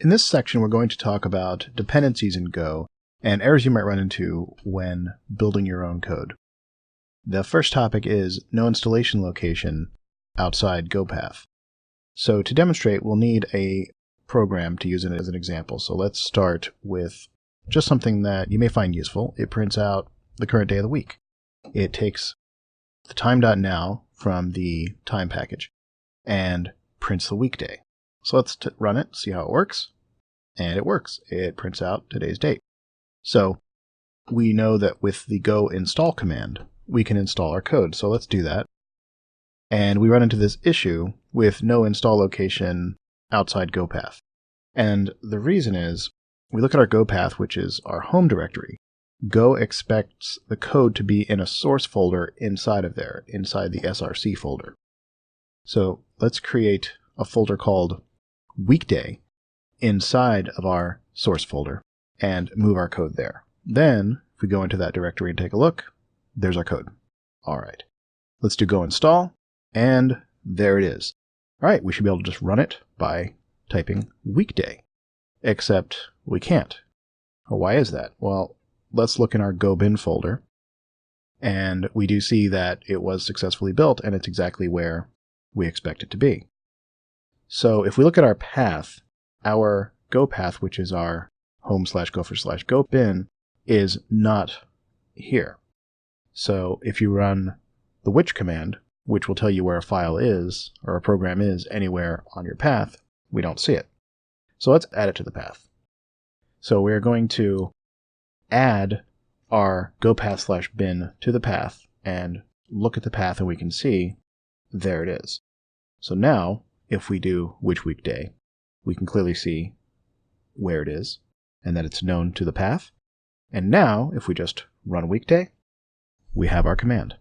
In this section, we're going to talk about dependencies in Go and errors you might run into when building your own code. The first topic is no installation location outside GOPATH. So to demonstrate, we'll need a program to use it as an example. So let's start with just something that you may find useful. It prints out the current day of the week. It takes the time.now from the time package and prints the weekday. So let's run it, see how it works. And it works. It prints out today's date. So we know that with the go install command, we can install our code. So let's do that. And we run into this issue with no install location outside GOPATH. And the reason is, we look at our GOPATH, which is our home directory. Go expects the code to be in a source folder inside of there, inside the src folder. So let's create a folder called weekday inside of our source folder and move our code there. Then, if we go into that directory and take a look, there's our code. All right, let's do go install, and there it is. All right, we should be able to just run it by typing weekday, except we can't. Well, why is that? Well, let's look in our go bin folder, and we do see that it was successfully built, and it's exactly where we expect it to be. So if we look at our path, our go path, which is our home/gopher/go bin, is not here. So if you run the which command, which will tell you where a file is or a program is anywhere on your path, we don't see it. So let's add it to the path. So we're going to add our gopath/bin to the path and look at the path, and we can see there it is. So now if we do which weekday, we can clearly see where it is and that it's known to the path. And now if we just run weekday, we have our command.